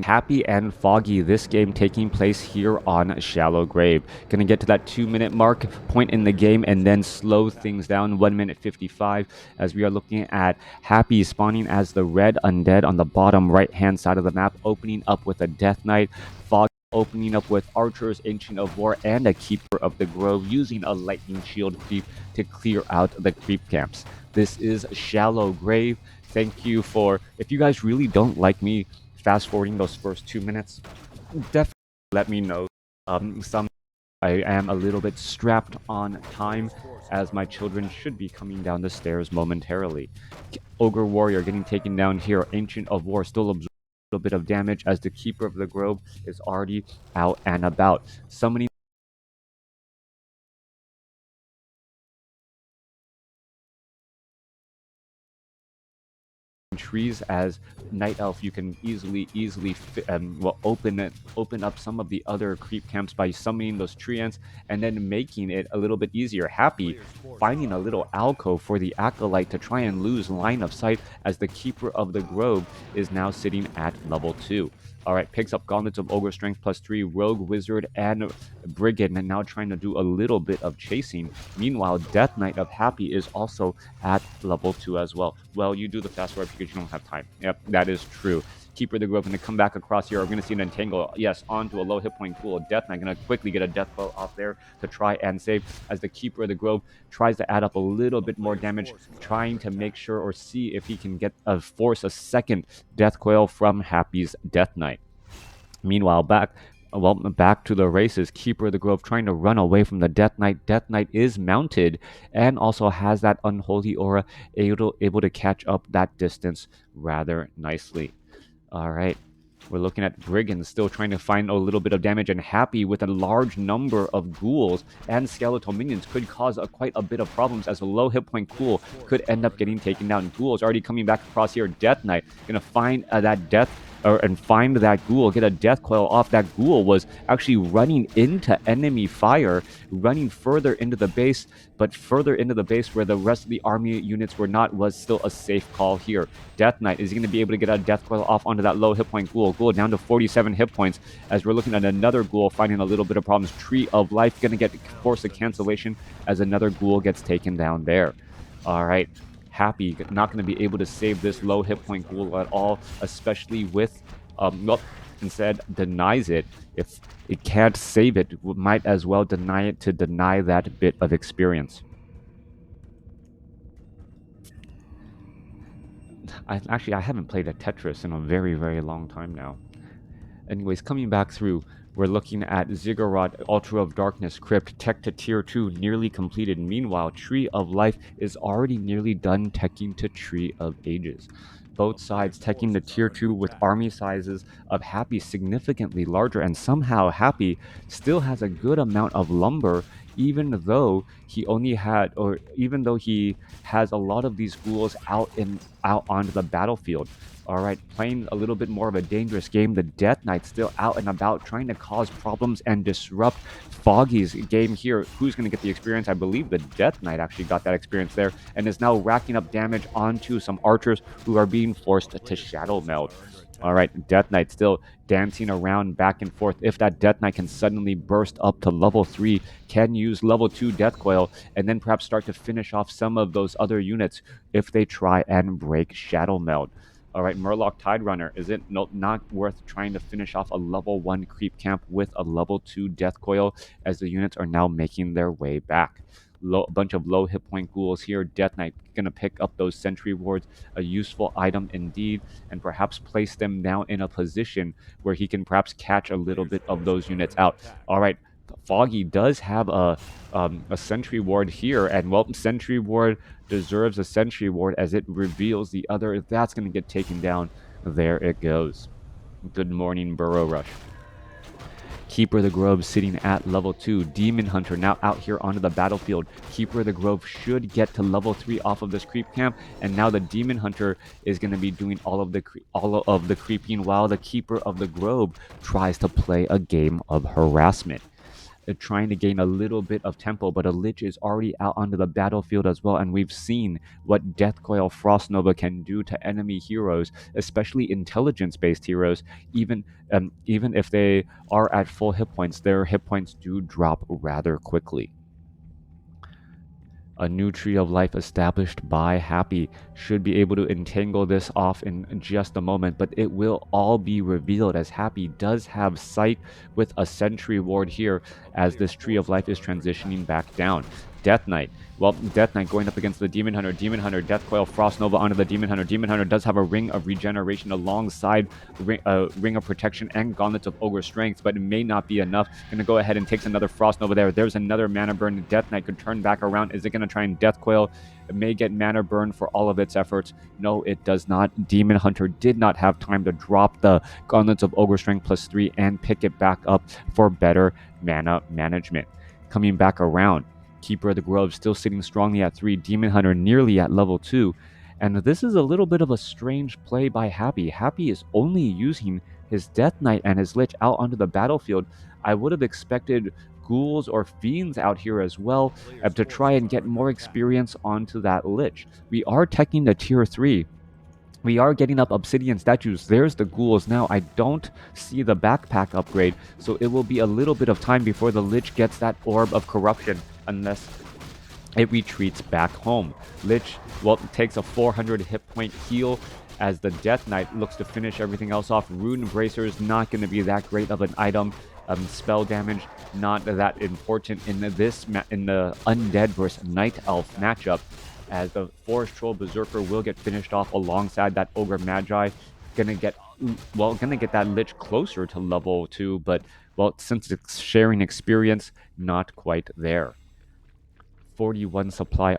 Happy and Foggy, this game taking place here on Shallow Grave. Gonna get to that 2-minute mark point in the game and then slow things down, 1 minute 55, as we are looking at Happy spawning as the red undead on the bottom right hand side of the map, opening up with a Death Knight. Foggy opening up with Archers, Ancient of War, and a Keeper of the Grove, using a Lightning Shield creep to clear out the creep camps. This is Shallow Grave. Thank you for, if you guys really don't like me fast forwarding those first 2 minutes, definitely let me know. I am a little bit strapped on time, as my children should be coming down the stairs momentarily. Ogre Warrior getting taken down here. Ancient of War still absorbing a little bit of damage, as the Keeper of the Grove is already out and about. Summoning trees, as Night Elf, you can easily open up some of the other creep camps by summoning those tree ants and then making it a little bit easier. Happy finding a little alcove for the Acolyte to try and lose line of sight, as the Keeper of the Grove is now sitting at level 2. Alright, picks up Gauntlets of Ogre Strength +3, Rogue, Wizard, and Brigand, and now trying to do a little bit of chasing. Meanwhile, Death Knight of Happy is also at level 2 as well. Well, you do the fast forward because you don't have time. Yep, that is true. Keeper of the Grove going to come back across here. We're going to see an entangle. Yes, onto a low hit point pool. Death Knight going to quickly get a death blow off there to try and save, as the Keeper of the Grove tries to add up a little bit more damage, trying to make sure or see if he can get force a second death coil from Happy's Death Knight. Meanwhile, back to the races. Keeper of the Grove trying to run away from the Death Knight. Death Knight is mounted and also has that unholy aura, able to catch up that distance rather nicely. All right, we're looking at Brigand still trying to find a little bit of damage, and Happy with a large number of ghouls and skeletal minions could cause quite a bit of problems, as a low hit point Ghoul could end up getting taken down. Ghouls already coming back across here. Death Knight gonna find find that Ghoul, get a death coil off. That Ghoul was actually running into enemy fire, running further into the base, but further into the base where the rest of the army units were not, was still a safe call here. Death Knight is going to be able to get a death coil off onto that low hit point Ghoul. Ghoul down to 47 hit points, as we're looking at another Ghoul finding a little bit of problems. Tree of Life going to get force of cancellation, as another Ghoul gets taken down there. All right. Happy not going to be able to save this low hit point Ghoul at all, especially with instead denies it. If it can't save it, might as well deny it to deny that bit of experience. I haven't played a Tetris in a very, very long time now. Anyways, coming back through, we're looking at Ziggurat, Altar of Darkness, Crypt, tech to tier 2, nearly completed. Meanwhile, Tree of Life is already nearly done teching to Tree of Ages. Both sides teching the tier 2 with army sizes of Happy significantly larger, and somehow Happy still has a good amount of lumber, even though he has a lot of these ghouls out onto the battlefield. All right, playing a little bit more of a dangerous game. The Death Knight still out and about, trying to cause problems and disrupt Foggy's game here. Who's going to get the experience? I believe the Death Knight actually got that experience there, and is now racking up damage onto some archers who are being forced to shadow meld. All right, Death Knight still dancing around back and forth. If that Death Knight can suddenly burst up to level 3, can use level 2 Death Coil, and then perhaps start to finish off some of those other units if they try and break shadow meld. All right, Murloc Tide Runner, is it not worth trying to finish off a level 1 creep camp with a level 2 Death Coil, as the units are now making their way back? A bunch of low hit point ghouls here. Death Knight going to pick up those sentry wards, a useful item indeed, and perhaps place them now in a position where he can perhaps catch a little bit of those units out. All right, Foggy does have a sentry ward here, and well, sentry ward deserves a sentry ward, as it reveals the other. That's going to get taken down. There it goes. Good morning, Burrow Rush. Keeper of the Grove sitting at level 2. Demon Hunter now out here onto the battlefield. Keeper of the Grove should get to level 3 off of this creep camp, and now the Demon Hunter is going to be doing all of the creeping, while the Keeper of the Grove tries to play a game of Harassment. trying to gain a little bit of tempo, but a Lich is already out onto the battlefield as well, and we've seen what Death Coil Frost Nova can do to enemy heroes, especially intelligence-based heroes. Even if they are at full hit points, their hit points do drop rather quickly. A new tree of life established by Happy should be able to entangle this off in just a moment, but it will all be revealed as Happy does have sight with a sentry ward here as this tree of life is transitioning back down. Death Knight. Well, Death Knight going up against the Demon Hunter. Demon Hunter, Death Coil, Frost Nova onto the Demon Hunter. Demon Hunter does have a Ring of Regeneration alongside Ring of Protection and Gauntlets of Ogre Strength, but it may not be enough. Gonna go ahead and takes another Frost Nova there. There's another Mana Burn. Death Knight could turn back around. Is it gonna try and Death Coil? It may get Mana Burn for all of its efforts. No, it does not. Demon Hunter did not have time to drop the Gauntlets of Ogre Strength +3 and pick it back up for better mana management. Coming back around, Keeper of the Grove still sitting strongly at 3, Demon Hunter nearly at level 2. And this is a little bit of a strange play by Happy. Happy is only using his Death Knight and his Lich out onto the battlefield. I would have expected ghouls or fiends out here as well to try and get more experience onto that Lich. We are teching the tier 3. We are getting up obsidian statues. There's the ghouls now. I don't see the backpack upgrade, so it will be a little bit of time before the Lich gets that orb of corruption, unless it retreats back home. Lich, well, takes a 400 hit point heal as the Death Knight looks to finish everything else off. Rune Bracer not going to be that great of an item. Spell damage not that important in the Undead versus Night Elf matchup, as the Forest Troll Berserker will get finished off alongside that Ogre Magi. Gonna get that Lich closer to level 2, but well, since it's sharing experience, not quite there. 41 supply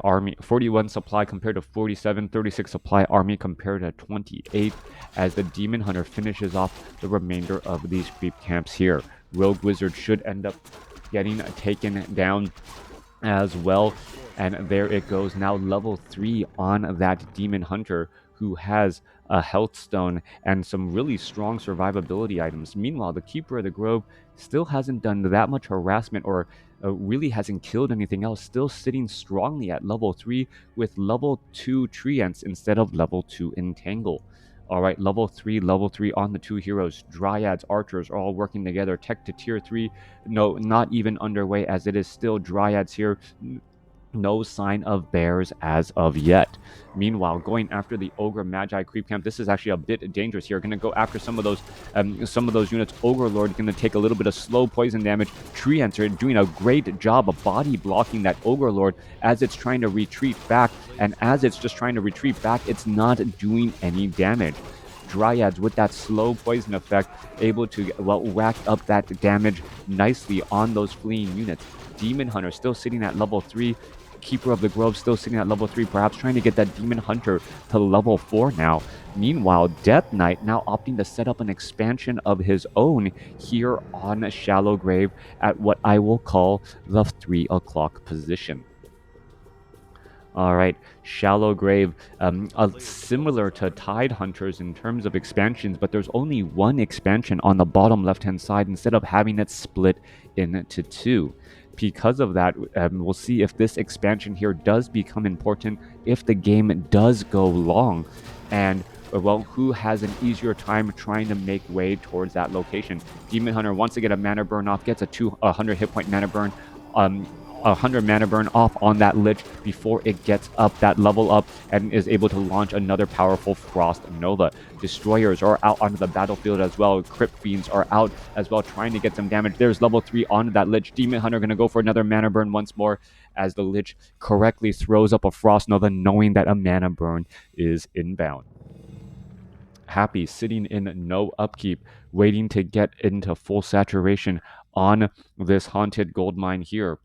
compared to 47, 36 supply army compared to 28, as the Demon Hunter finishes off the remainder of these creep camps here. Rogue Wizard should end up getting taken down as well, and there it goes. Now level 3 on that Demon Hunter, who has a health stone and some really strong survivability items. Meanwhile, the Keeper of the Grove still hasn't done that much harassment, or really hasn't killed anything else, still sitting strongly at level 3 with level 2 Treants instead of level 2 Entangle. Alright, level 3 on the 2 heroes. Dryads, Archers are all working together. Tech to tier 3, no, not even underway, as it is still Dryads here. No sign of bears as of yet. Meanwhile, going after the Ogre Magi creep camp, this is actually a bit dangerous here. Going to go after some of those units. Ogre Lord going to take a little bit of slow poison damage. Treants are doing a great job of body blocking that Ogre Lord as it's trying to retreat back. And as it's just trying to retreat back, it's not doing any damage. Dryads with that slow poison effect, able to, well, rack up that damage nicely on those fleeing units. Demon Hunter still sitting at level 3. Keeper of the Grove still sitting at level 3, perhaps trying to get that Demon Hunter to level 4 now. Meanwhile, Death Knight now opting to set up an expansion of his own here on Shallow Grave at what I will call the 3 o'clock position. Alright, Shallow Grave, similar to Tide Hunters in terms of expansions, but there's only one expansion on the bottom left-hand side instead of having it split into 2. Because of that, we'll see if this expansion here does become important, if the game does go long, and well, who has an easier time trying to make way towards that location. Demon Hunter wants to get a mana burn off, gets a 100 hit point mana burn, 100 mana burn off on that Lich before it gets up that level up and is able to launch another powerful Frost Nova. Destroyers are out onto the battlefield as well. Crypt Fiends are out as well, trying to get some damage. There's level 3 onto that Lich. Demon Hunter going to go for another mana burn once more as the Lich correctly throws up a Frost Nova, knowing that a mana burn is inbound. Happy sitting in no upkeep, waiting to get into full saturation on this haunted gold mine here.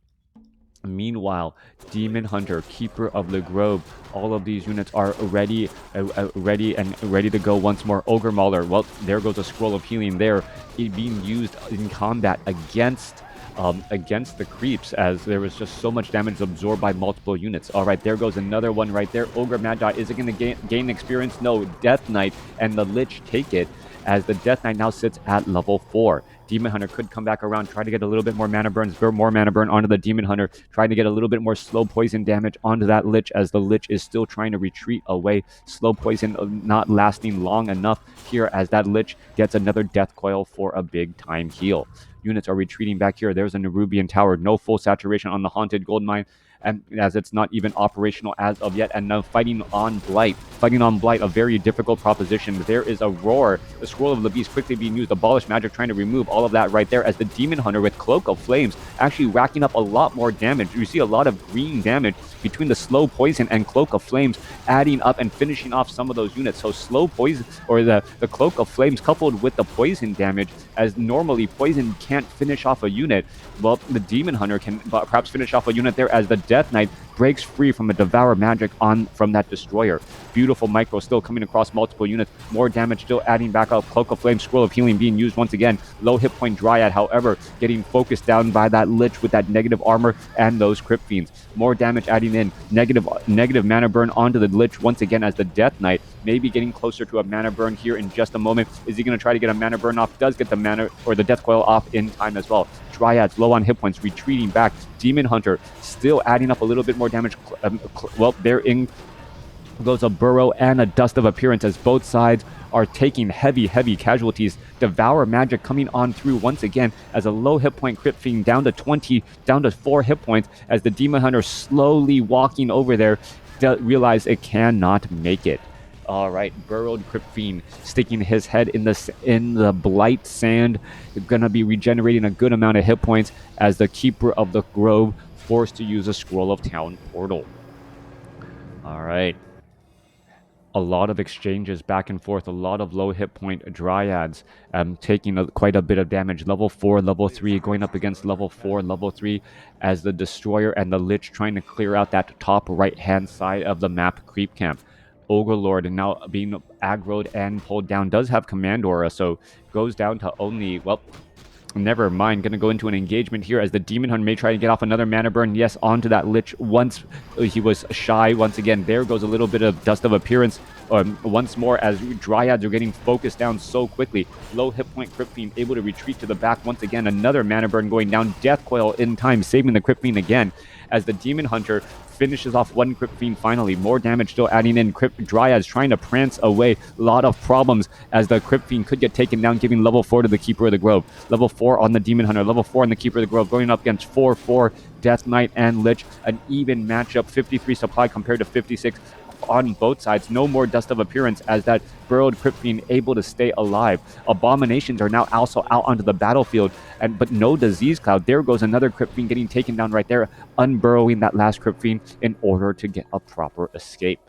Meanwhile, Demon Hunter, Keeper of the Grove, all of these units are ready to go once more. Ogre Mauler, well, there goes a Scroll of Healing there, being used in combat against the creeps, as there was just so much damage absorbed by multiple units. All right, there goes another one right there. Ogre Magi, is it going to gain experience? No, Death Knight and the Lich take it, as the Death Knight now sits at level 4. Demon Hunter could come back around, try to get a little bit more mana burns, more mana burn onto the Demon Hunter, trying to get a little bit more slow poison damage onto that Lich as the Lich is still trying to retreat away. Slow poison not lasting long enough here as that Lich gets another death coil for a big time heal. Units are retreating back here. There's a Nerubian tower. No full saturation on the Haunted Gold Mine, and as it's not even operational as of yet. And now fighting on Blight. Fighting on Blight, a very difficult proposition. There is a Roar. The Scroll of the Beast quickly being used. Abolish Magic trying to remove all of that right there as the Demon Hunter with Cloak of Flames actually racking up a lot more damage. You see a lot of green damage between the Slow Poison and Cloak of Flames adding up and finishing off some of those units. So Slow Poison, or the Cloak of Flames coupled with the poison damage, as normally poison can't finish off a unit. Well, the Demon Hunter can perhaps finish off a unit there as the Death Knight breaks free from a Devour Magic on from that Destroyer. Beautiful micro still coming across multiple units. More damage still adding back up. Cloak of Flame, Scroll of Healing being used once again. Low hit point Dryad, however, getting focused down by that Lich with that negative armor and those Crypt Fiends. More damage adding in. Negative mana burn onto the Lich once again as the Death Knight maybe getting closer to a mana burn here in just a moment. Is he going to try to get a mana burn off? Does get the mana or the Death Coil off in time as well. Dryads low on hit points, retreating back. Demon Hunter still adding up a little bit more damage. Well, there in goes a Burrow and a Dust of Appearance as both sides are taking heavy casualties. Devour Magic coming on through once again as a low hit point Crypt Fiend down to 4 hit points as the Demon Hunter slowly walking over there realize it cannot make it. All right, Burrowed Crypt Fiend sticking his head in the Blight Sand, gonna be regenerating a good amount of hit points as the Keeper of the Grove forced to use a Scroll of Town portal. All right. A lot of exchanges back and forth, a lot of low hit point Dryads taking quite a bit of damage. Level 4, level 3, going up against level 4, level 3, as the Destroyer and the Lich trying to clear out that top right-hand side of the map creep camp. Ogre Lord now being aggroed and pulled down, does have Command Aura, so goes down to only, well, never mind. Going to go into an engagement here as the Demon Hunter may try to get off another mana burn. Yes, onto that Lich once he was shy. Once again, there goes a little bit of Dust of Appearance once more as Dryads are getting focused down so quickly. Low hit point Crypt Fiend able to retreat to the back once again. Another mana burn going down. Death Coil in time, saving the Crypt Fiend again as the Demon Hunter finishes off one Crypt Fiend finally. More damage still adding in. Dryads trying to prance away. A lot of problems as the Crypt Fiend could get taken down, giving level 4 to the Keeper of the Grove. Level 4 on the Demon Hunter. Level 4 on the Keeper of the Grove. Going up against 4/4 Death Knight and Lich. An even matchup. 53 supply compared to 56 on both sides. No more Dust of Appearance as that Burrowed Crypt Fiend able to stay alive. Abominations are now also out onto the battlefield, but no Disease Cloud. There goes another Crypt Fiend getting taken down right there, unburrowing that last Crypt Fiend in order to get a proper escape.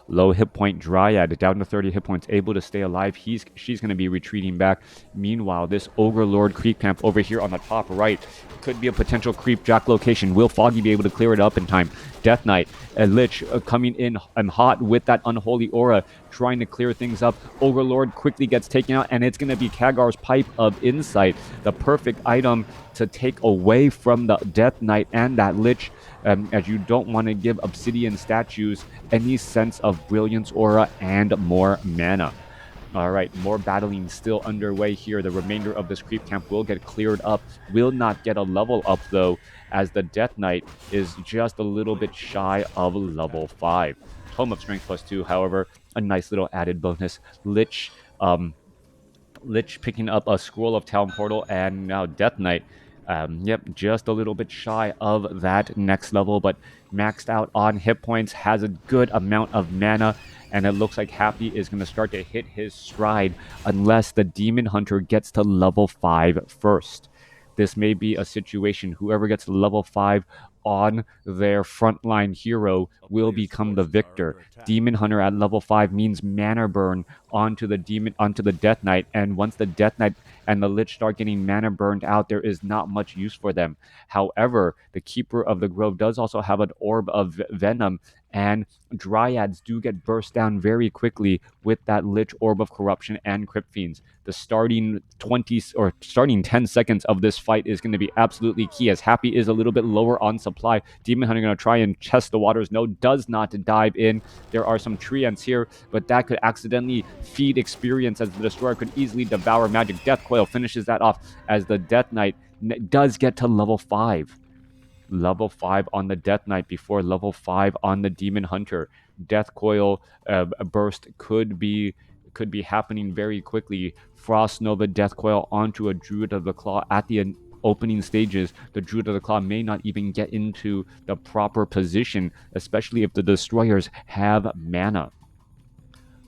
Low hit point Dryad down to 30 hit points, able to stay alive. She's going to be retreating back. Meanwhile, this Ogre Lord creep camp over here on the top right could be a potential creep jack location. Will Foggy be able to clear it up in time? Death Knight and Lich coming in hot with that Unholy Aura, trying to clear things up. Ogre Lord quickly gets taken out, and it's going to be Kagar's Pipe of Insight, the perfect item to take away from the Death Knight and that Lich, as you don't want to give Obsidian statues any sense of Brilliance Aura and more mana. All right, more battling still underway here. The remainder of this creep camp will get cleared up. Will not get a level up, though, as the Death Knight is just a little bit shy of level 5. Tome of Strength +2, however, a nice little added bonus. Lich picking up a Scroll of Town Portal, and now Death Knight. Yep, just a little bit shy of that next level, but maxed out on hit points, has a good amount of mana, and it looks like Happy is going to start to hit his stride unless the Demon Hunter gets to level 5 first. This may be a situation, whoever gets to level 5 on their frontline hero will become the victor. Demon Hunter at level 5 means mana burn onto the Death Knight, and once the Death Knight and the Lich start getting mana burned out, there is not much use for them. However, the Keeper of the Grove does also have an Orb of Venom and Dryads do get burst down very quickly with that Lich Orb of Corruption and Crypt Fiends. The starting 20 or starting 10 seconds of this fight is going to be absolutely key, as Happy is a little bit lower on supply. Demon Hunter going to try and chest the waters. No, does not dive in. There are some treants here, but that could accidentally feed experience, as the Destroyer could easily devour Magic. Death Coil finishes that off as the Death Knight does get to level 5. Level 5 on the Death Knight before level 5 on the Demon Hunter. Death Coil burst could be happening very quickly. Frost Nova Death Coil onto a Druid of the Claw at the opening stages. The Druid of the Claw may not even get into the proper position, especially if the Destroyers have mana.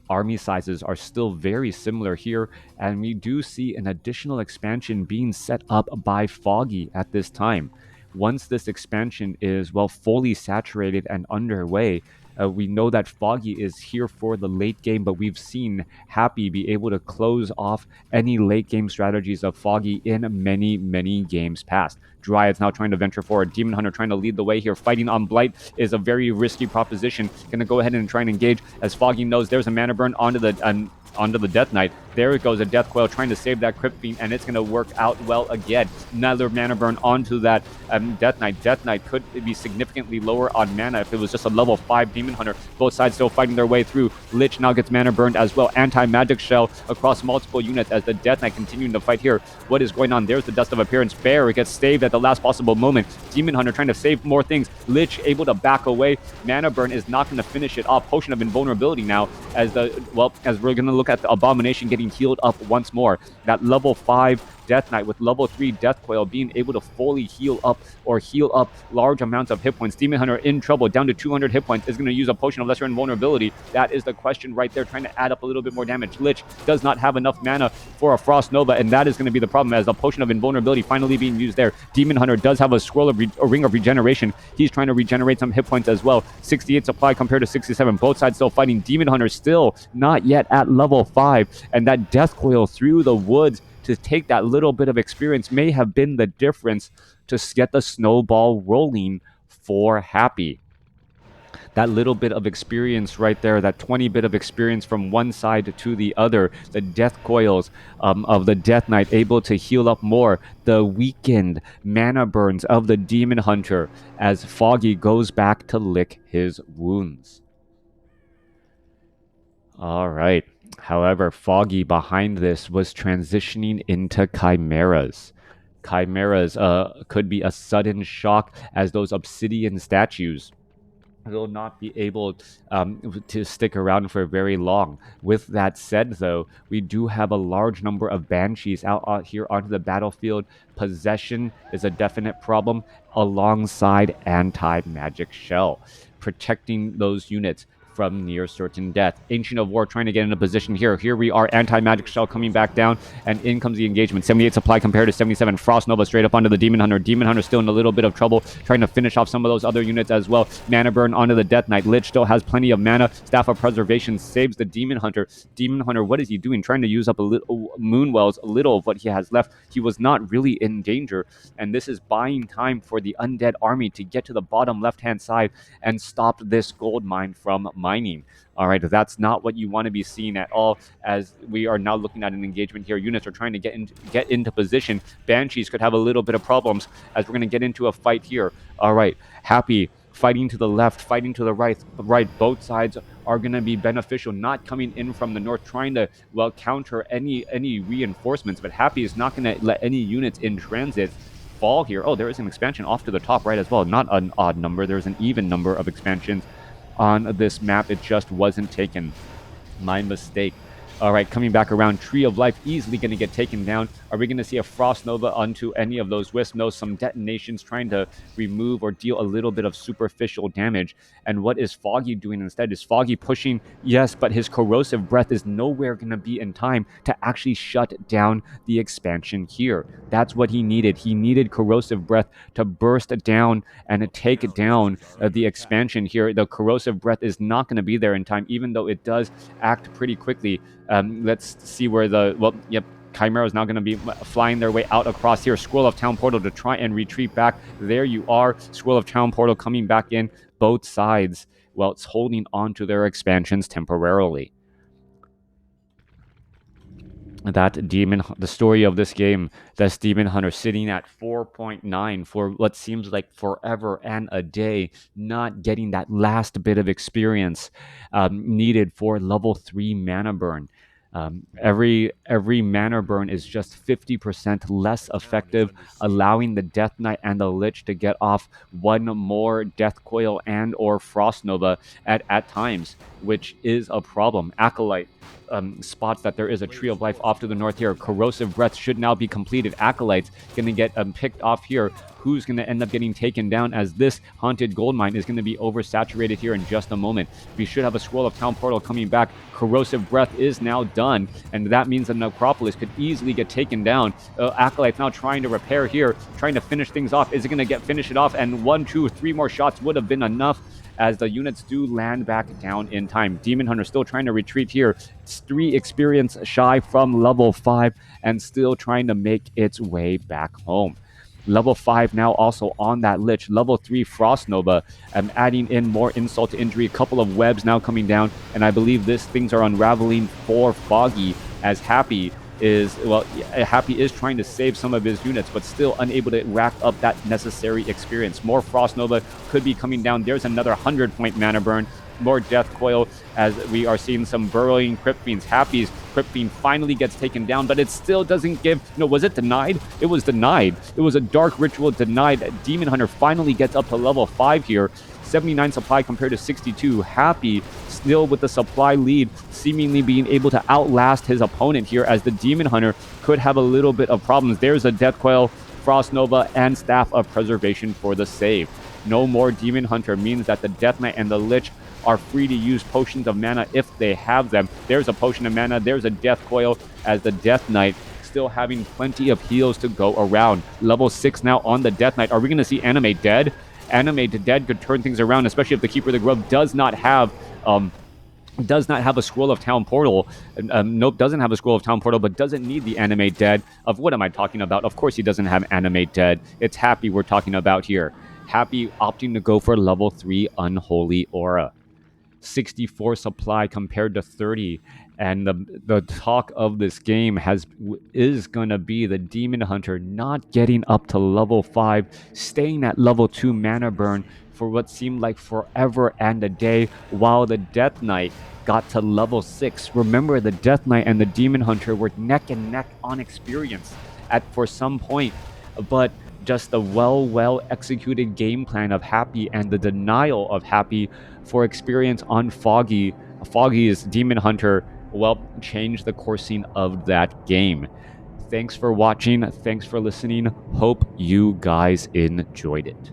Army sizes are still very similar here, and we do see an additional expansion being set up by Foggy at this time. Once this expansion is, well, fully saturated and underway, we know that Foggy is here for the late game, but we've seen Happy be able to close off any late game strategies of Foggy in many, many games past. Dryad's now trying to venture forward. Demon Hunter trying to lead the way here. Fighting on Blight is a very risky proposition. Gonna go ahead and try and engage, as Foggy knows there's a mana burn onto the Death Knight. There it goes, a Death Coil trying to save that Crypt Fiend, and it's going to work out well again. Another mana burn onto that Death Knight. Death Knight could be significantly lower on mana if it was just a level 5 Demon Hunter. Both sides still fighting their way through. Lich now gets mana burned as well. Anti-Magic Shell across multiple units as the Death Knight continuing to fight here. What is going on? There's the Dust of Appearance. Bear gets saved at the last possible moment. Demon Hunter trying to save more things. Lich able to back away. Mana burn is not going to finish it off. Potion of Invulnerability now, as we're going to look at the Abomination getting healed up once more. That level 5 Death Knight with level 3 Death Coil being able to fully heal up large amounts of hit points. Demon Hunter in trouble, down to 200 hit points, is going to use a Potion of Lesser Invulnerability. That is the question right there, trying to add up a little bit more damage. Lich does not have enough mana for a Frost Nova, and that is going to be the problem, as the Potion of Invulnerability finally being used there. Demon Hunter does have a Ring of Regeneration. He's trying to regenerate some hit points as well. 68 supply compared to 67. Both sides still fighting. Demon Hunter still not yet at level 5, and that Death Coil through the woods to take that little bit of experience may have been the difference to get the snowball rolling for Happy. That little bit of experience right there, that 20 bit of experience from one side to the other, the Death Coils of the Death Knight able to heal up more, the weakened mana burns of the Demon Hunter as Foggy goes back to lick his wounds. All right. However, Foggy behind this was transitioning into Chimeras. Chimeras could be a sudden shock, as those obsidian statues will not be able to stick around for very long. With that said, though, we do have a large number of Banshees out here onto the battlefield. Possession is a definite problem alongside anti-magic shell, protecting those units from near certain death. Ancient of War trying to get in a position here. Here we are, anti-magic shell coming back down, and in comes the engagement. 78 supply compared to 77. Frost Nova straight up onto the Demon Hunter. Demon Hunter still in a little bit of trouble, trying to finish off some of those other units as well. Mana burn onto the Death Knight. Lich still has plenty of mana. Staff of Preservation saves the Demon Hunter. Demon Hunter, what is he doing? Trying to use up a little Moonwells, a little of what he has left. He was not really in danger, and this is buying time for the undead army to get to the bottom left-hand side and stop this gold mine from mining. All right, that's not what you want to be seeing at all, as we are now looking at an engagement here. Units are trying to get into position. Banshees could have a little bit of problems, as we're going to get into a fight here. All right, Happy fighting to the left, fighting to the right. Both sides are going to be beneficial, not coming in from the north, trying to, well, counter any reinforcements, but Happy is not going to let any units in transit fall here. Oh, there is an expansion off to the top right as well. Not an odd number. There's an even number of expansions on this map. It just wasn't taken. My mistake. All right, coming back around. Tree of Life easily going to get taken down. Are we going to see a Frost Nova onto any of those Wisp Nodes? Some detonations trying to remove or deal a little bit of superficial damage. And what is Foggy doing instead? Is Foggy pushing? Yes, but his Corrosive Breath is nowhere going to be in time to actually shut down the expansion here. That's what he needed. He needed Corrosive Breath to burst down and to take down the expansion here. The Corrosive Breath is not going to be there in time, even though it does act pretty quickly. Let's see where Chimera is now going to be flying their way out across here. Scroll of Town Portal to try and retreat back. There you are. Scroll of Town Portal coming back in. Both sides, well, it's holding on to their expansions temporarily. The story of this game, this Demon Hunter sitting at 4.9 for what seems like forever and a day, not getting that last bit of experience needed for level 3 mana burn. Every mana burn is just 50% less effective, allowing the Death Knight and the Lich to get off one more Death Coil and or Frost Nova at times, which is a problem. Acolyte spots that there is a Tree of Life off to the north here. Corrosive Breath should now be completed. Acolyte's going to get picked off here. Who's going to end up getting taken down, as this Haunted Gold Mine is going to be oversaturated here in just a moment. We should have a Scroll of Town Portal coming back. Corrosive Breath is now done, and that means the Necropolis could easily get taken down. Acolyte's now trying to repair here, trying to finish things off. Is it going to finish it off? And 1, 2, 3 more shots would have been enough, as the units do land back down in time. Demon Hunter still trying to retreat here. It's 3 experience shy from level 5 and still trying to make its way back home. Level 5 now also on that Lich. Level 3 Frost Nova, adding in more insult to injury. A couple of webs now coming down, and I believe things are unraveling for Foggy, as Happy is trying to save some of his units, but still unable to rack up that necessary experience. More Frost Nova could be coming down. There's another 100-point mana burn. More Death Coil, as we are seeing some burrowing Crypt Fiends. Happy's Crypt Fiend finally gets taken down, but it still doesn't give... No, was it denied? It was denied. It was a Dark Ritual denied. Demon Hunter finally gets up to level 5 here. 79 supply compared to 62. Happy still with the supply lead, seemingly being able to outlast his opponent here, as the Demon Hunter could have a little bit of problems. There's a Death Coil, Frost Nova, and Staff of Preservation for the save. No more Demon Hunter means that the Death Knight and the Lich are free to use potions of mana if they have them. There's a potion of mana, there's a Death Coil, as the Death Knight still having plenty of heals to go around. Level 6 now on the Death Knight. Are we going to see Animate Dead? Animate Dead could turn things around, especially if the Keeper of the Grove does not have a Scroll of Town Portal. Nope, doesn't have a Scroll of Town Portal, but doesn't need the Animate Dead. Of what am I talking about? Of course he doesn't have Animate Dead. It's Happy we're talking about here. Happy opting to go for level 3 Unholy Aura. 64 supply compared to 30, and the talk of this game is gonna be the Demon Hunter not getting up to level 5, staying at level 2 mana burn for what seemed like forever and a day, while the Death Knight got to level 6. Remember, the Death Knight and the Demon Hunter were neck and neck on experience for some point, but just the well executed game plan of Happy and the denial of Happy for experience on Foggy's Demon Hunter, changed the coursing of that game. Thanks for watching. Thanks for listening. Hope you guys enjoyed it.